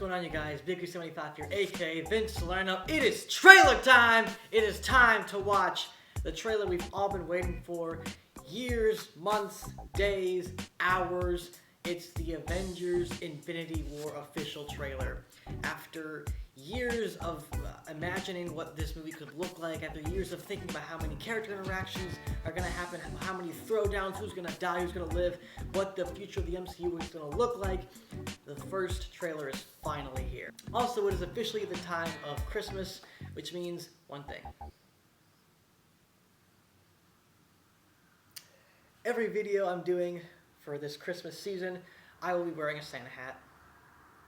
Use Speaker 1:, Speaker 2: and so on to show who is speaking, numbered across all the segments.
Speaker 1: going on, you guys? Bigger75 here, aka Vince Salerno. It is trailer time! It is time to watch the trailer we've all been waiting for. Years, months, days, hours. It's the Avengers Infinity War official trailer. After years of imagining what this movie could look like, after years of thinking about how many character interactions are going to happen, how many throwdowns, who's going to die, who's going to live, what the future of the MCU is going to look like, the first trailer is finally here. Also, it is officially the time of Christmas, which means one thing. Every video I'm doing for this Christmas season, I will be wearing a Santa hat.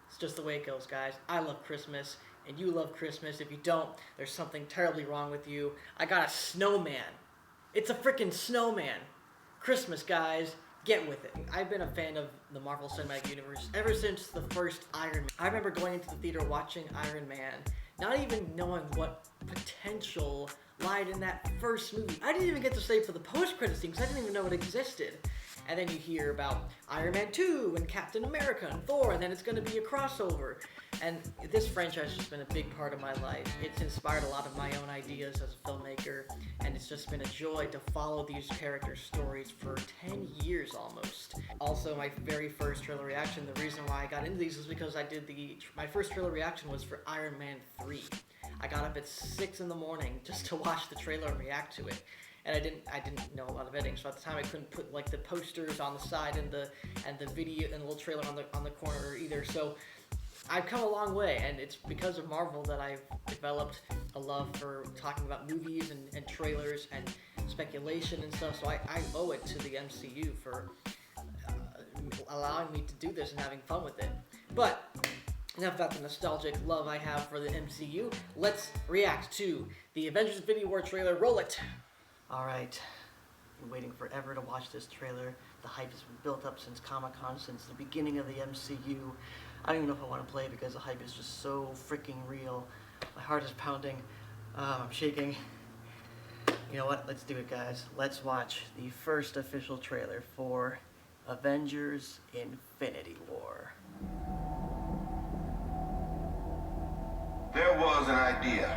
Speaker 1: It's just the way it goes, guys. I love Christmas, and you love Christmas. If you don't, there's something terribly wrong with you. I got a snowman. It's a freaking snowman. Christmas, guys. Get with it. I've been a fan of the Marvel Cinematic Universe ever since the first Iron Man. I remember going into the theater watching Iron Man, not even knowing what potential lied in that first movie. I didn't even get to stay for the post-credit scene because I didn't even know it existed. And then you hear about Iron Man 2 and Captain America and Thor, and then it's going to be a crossover. And this franchise has been a big part of my life. It's inspired a lot of my own ideas as a filmmaker, and it's just been a joy to follow these character stories for 10 years almost. Also, my very first trailer reaction, the reason why I got into these is because my first trailer reaction was for Iron Man 3. I got up at 6 in the morning just to watch the trailer and react to it. And I didn't know a lot of editing, so at the time I couldn't put like the posters on the side and the video and the little trailer on the corner either. So I've come a long way, and it's because of Marvel that I've developed a love for talking about movies and trailers and speculation and stuff. So I owe it to the MCU for allowing me to do this and having fun with it. But enough about the nostalgic love I have for the MCU. Let's react to the Avengers Infinity War trailer. Roll it! Alright, been waiting forever to watch this trailer. The hype has been built up since Comic-Con, since the beginning of the MCU. I don't even know if I want to play because the hype is just so freaking real. My heart is pounding. I'm shaking. You know what? Let's do it, guys. Let's watch the first official trailer for Avengers Infinity War.
Speaker 2: There was an idea.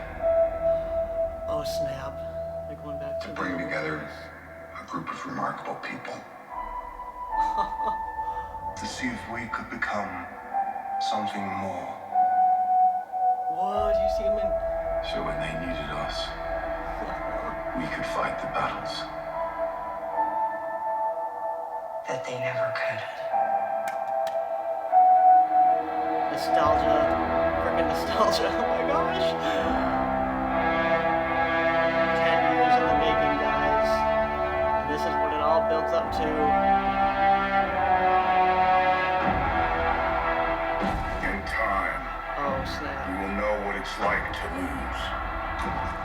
Speaker 1: Oh, snap. They're going back
Speaker 2: to bring together a group of remarkable people. To see if we could become something more.
Speaker 1: What? You see him in...
Speaker 2: So when they needed us, we could fight the battles
Speaker 3: that they never could.
Speaker 1: Nostalgia. Freaking nostalgia. Oh my gosh. 10 years in the making, guys. And this is what it all builds up to.
Speaker 2: In time,
Speaker 1: Oh, snap.
Speaker 2: you will know what it's like to lose.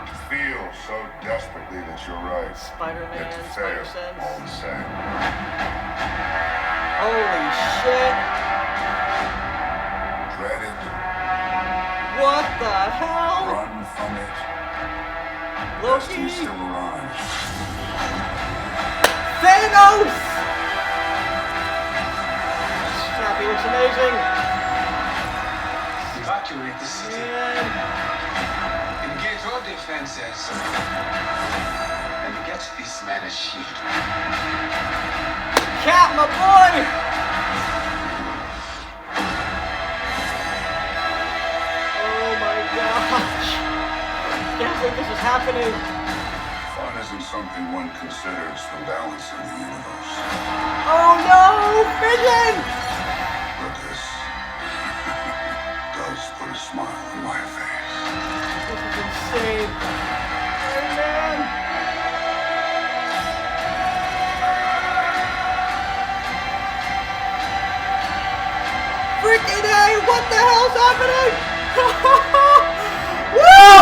Speaker 2: To feel so desperately that you're right.
Speaker 1: Spider-Man,
Speaker 2: Yet to fail
Speaker 1: Spider-Sense.
Speaker 2: all the same.
Speaker 1: Holy shit.
Speaker 2: Dread it.
Speaker 1: What the hell?
Speaker 2: Run from it.
Speaker 1: Loki.
Speaker 2: He's still alive.
Speaker 1: Thanos! Snap, he looks amazing.
Speaker 4: Evacuate the city.
Speaker 1: Man.
Speaker 4: Engage all defenses. And get this man a shield.
Speaker 1: Cap, my boy! Oh my gosh. Can't believe this is happening.
Speaker 2: Fun isn't something one considers the balance of the universe.
Speaker 1: Oh no! Vision!
Speaker 2: But this does put a smile on my face.
Speaker 1: This is insane. Oh man! Freaking A! What the hell's happening? Woo!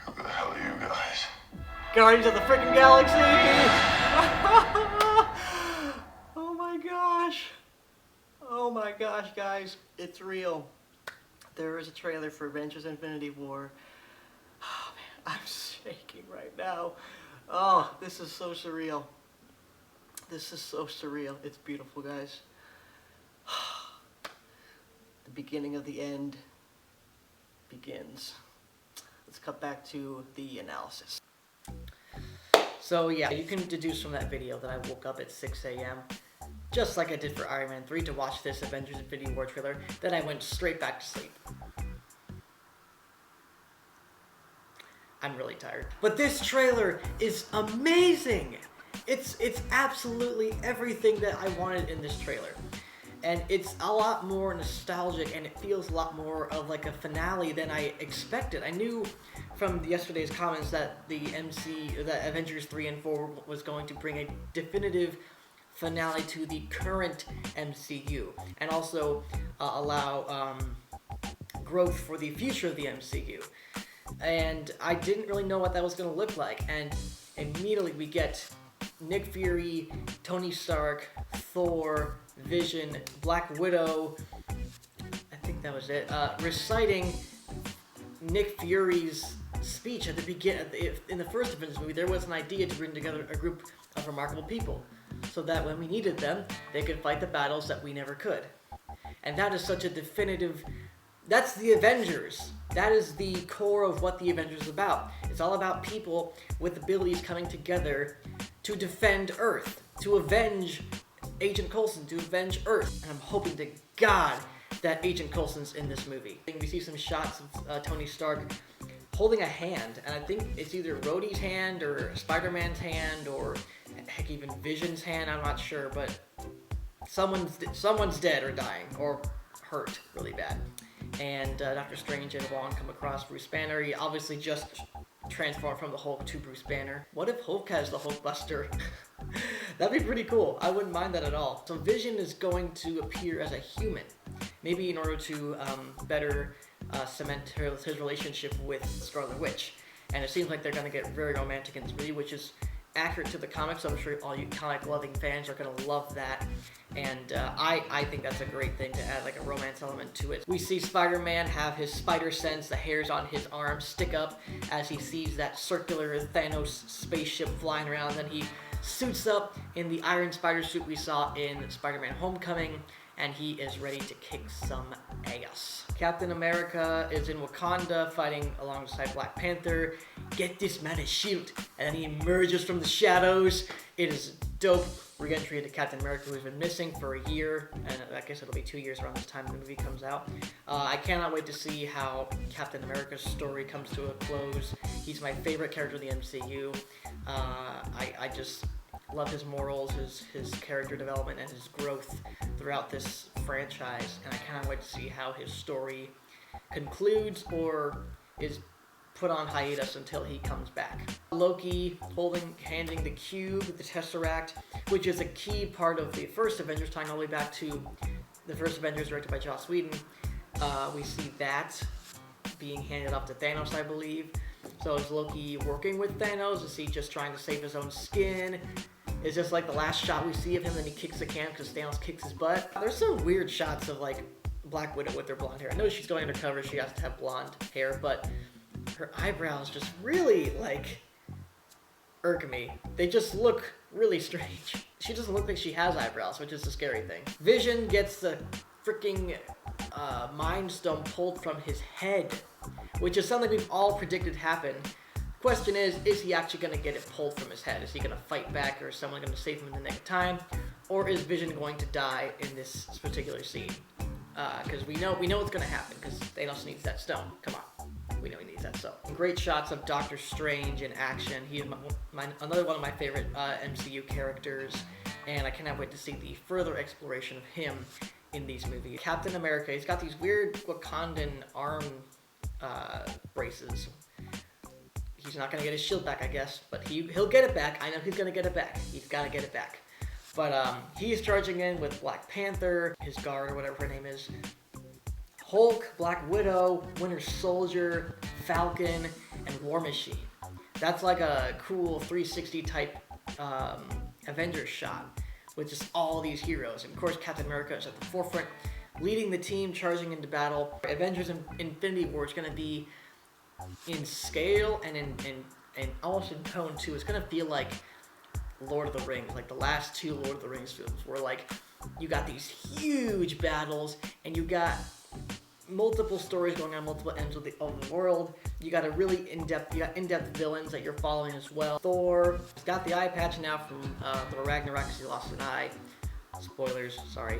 Speaker 2: Who the hell are you guys?
Speaker 1: Guardians of the freaking Galaxy! Oh my gosh. Oh my gosh, guys. It's real. There is a trailer for Avengers Infinity War. Oh man, I'm shaking. now. Oh, this is so surreal. This is so surreal. It's beautiful, guys. The beginning of the end begins. Let's cut back to the analysis. So yeah, you can deduce from that video that I woke up at 6 a.m. just like I did for Iron Man 3 to watch this Avengers Infinity War trailer. Then I went straight back to sleep. I'm really tired. But this trailer is amazing! It's absolutely everything that I wanted in this trailer. And it's a lot more nostalgic, and it feels a lot more of like a finale than I expected. I knew from yesterday's comments that that Avengers 3 and 4 was going to bring a definitive finale to the current MCU, and also allow growth for the future of the MCU. And I didn't really know what that was going to look like, and immediately we get Nick Fury, Tony Stark, Thor, Vision, Black Widow, I think that was it, reciting Nick Fury's speech at the beginning. In the first Avengers movie, there was an idea to bring together a group of remarkable people, so that when we needed them, they could fight the battles that we never could. And that is such a definitive... That's the Avengers. That is the core of what the Avengers is about. It's all about people with abilities coming together to defend Earth, to avenge Agent Coulson, to avenge Earth. And I'm hoping to God that Agent Coulson's in this movie. We see some shots of Tony Stark holding a hand, and I think it's either Rhodey's hand or Spider-Man's hand or heck, even Vision's hand. I'm not sure, but someone's dead or dying or hurt really bad. And Doctor Strange and Wong come across Bruce Banner. He obviously just transformed from the Hulk to Bruce Banner. What if Hulk has the Hulkbuster? That'd be pretty cool. I wouldn't mind that at all. So Vision is going to appear as a human, maybe in order to better cement his relationship with Scarlet Witch. And it seems like they're going to get very romantic in this movie, which is accurate to the comics. So I'm sure all you comic-loving fans are going to love that. And I think that's a great thing to add, like a romance element to it. We see Spider-Man have his spider sense, the hairs on his arms stick up as he sees that circular Thanos spaceship flying around. Then he suits up in the Iron Spider suit we saw in Spider-Man Homecoming, and he is ready to kick some ass. Captain America is in Wakanda fighting alongside Black Panther. Get this man a shield, and then he emerges from the shadows. It is dope re-entry into Captain America, who's been missing for a year, and I guess it'll be 2 years around this time the movie comes out. I cannot wait to see how Captain America's story comes to a close. He's my favorite character in the MCU. I just love his morals, his character development, and his growth throughout this franchise, and I cannot wait to see how his story concludes or is put on hiatus until he comes back. Loki handing the cube, the Tesseract, which is a key part of the first Avengers, tying all the way back to the first Avengers directed by Joss Whedon. We see that being handed off to Thanos, I believe. So is Loki working with Thanos? Is he just trying to save his own skin? Is this like the last shot we see of him, then he kicks the can because Thanos kicks his butt? There's some weird shots of like Black Widow with her blonde hair. I know she's going undercover, she has to have blonde hair, but her eyebrows just really like irk me. They just look really strange. She doesn't look like she has eyebrows, which is a scary thing. Vision gets the freaking Mind Stone pulled from his head, which is something we've all predicted happened. The question is he actually going to get it pulled from his head? Is he going to fight back, or is someone going to save him in the nick of time? Or is Vision going to die in this particular scene? Because we know what's going to happen, because Thanos needs that stone. Come on. We know he needs that stone. Great shots of Doctor Strange in action. He is another one of my favorite MCU characters, and I cannot wait to see the further exploration of him in these movies. Captain America, he's got these weird Wakandan arm braces. He's not going to get his shield back, I guess, but he'll get it back. I know he's going to get it back. He's got to get it back. But he's charging in with Black Panther, his guard, or whatever her name is, Hulk, Black Widow, Winter Soldier, Falcon, and War Machine. That's like a cool 360 type Avengers shot with just all these heroes. And of course, Captain America is at the forefront, leading the team, charging into battle. Avengers Infinity War is going to be in scale and in and almost in tone too. It's gonna feel like Lord of the Rings, like the last two Lord of the Rings films, where like you got these huge battles and you got multiple stories going on multiple ends of the world. You got in-depth villains that you're following as well. Thor has got the eye patch now from Thor Ragnarok because he lost an eye. Spoilers, sorry.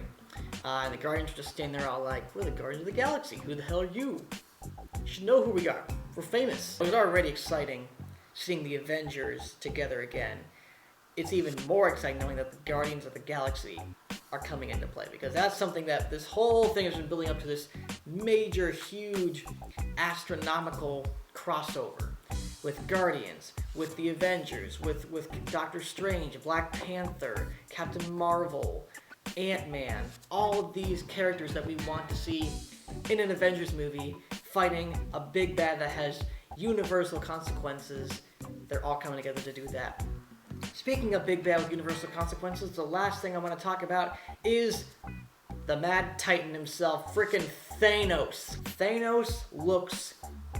Speaker 1: And the Guardians are just standing there all like, we're the Guardians of the Galaxy. Who the hell are you? You should know who we are. We're famous. It was already exciting seeing the Avengers together again. It's even more exciting knowing that the Guardians of the Galaxy are coming into play, because that's something that this whole thing has been building up to, this major, huge, astronomical crossover with Guardians, with the Avengers, with Doctor Strange, Black Panther, Captain Marvel, Ant-Man, all of these characters that we want to see in an Avengers movie fighting a big bad that has universal consequences. They're all coming together to do that. Speaking of big bad with universal consequences, the last thing I want to talk about is the Mad Titan himself, frickin' Thanos. Thanos looks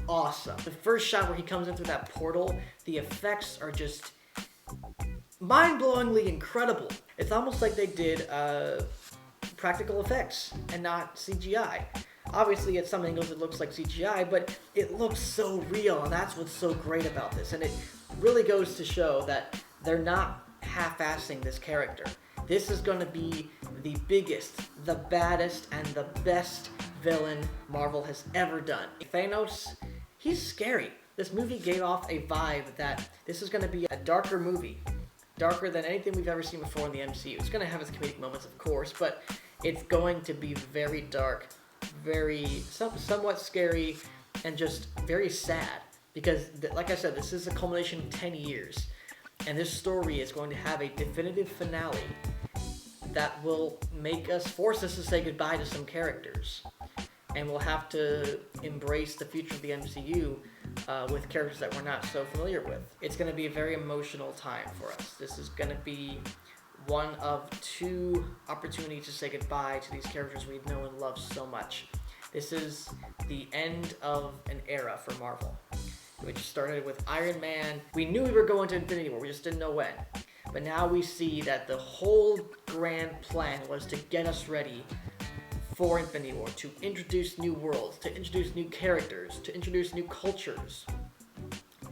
Speaker 1: awesome. The first shot where he comes in through that portal, the effects are just mind-blowingly incredible. It's almost like they did practical effects and not CGI. Obviously, at some angles it looks like CGI, but it looks so real, and that's what's so great about this. And it really goes to show that they're not half-assing this character. This is going to be the biggest, the baddest, and the best villain Marvel has ever done. Thanos, he's scary. This movie gave off a vibe that this is going to be a darker movie. Darker than anything we've ever seen before in the MCU. It's going to have its comedic moments, of course, but it's going to be very dark, very somewhat scary, and just very sad. Because, like I said, this is a culmination of 10 years. And this story is going to have a definitive finale that will force us to say goodbye to some characters. And we'll have to embrace the future of the MCU with characters that we're not so familiar with. It's going to be a very emotional time for us. This is going to be one of two opportunities to say goodbye to these characters we know and love so much. This is the end of an era for Marvel, which started with Iron Man. We knew we were going to Infinity War, we just didn't know when. But now we see that the whole grand plan was to get us ready for Infinity War, to introduce new worlds, to introduce new characters, to introduce new cultures.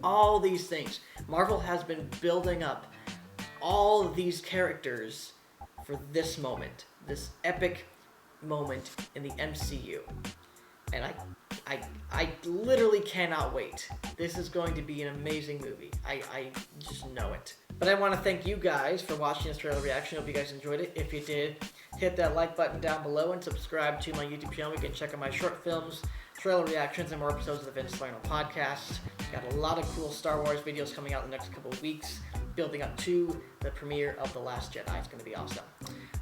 Speaker 1: All these things. Marvel has been building up all of these characters for this moment, this epic moment in the MCU. And I literally cannot wait. This is going to be an amazing movie. I just know it. But I want to thank you guys for watching this trailer reaction. Hope you guys enjoyed it. If you did, hit that like button down below and subscribe to my YouTube channel. You can check out my short films, trailer reactions, and more episodes of the Vince Salerno podcast. Got a lot of cool Star Wars videos coming out in the next couple of weeks, building up to the premiere of The Last Jedi. It's going to be awesome.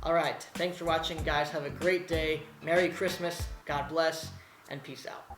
Speaker 1: All right. Thanks for watching, guys. Have a great day. Merry Christmas. God bless. And peace out.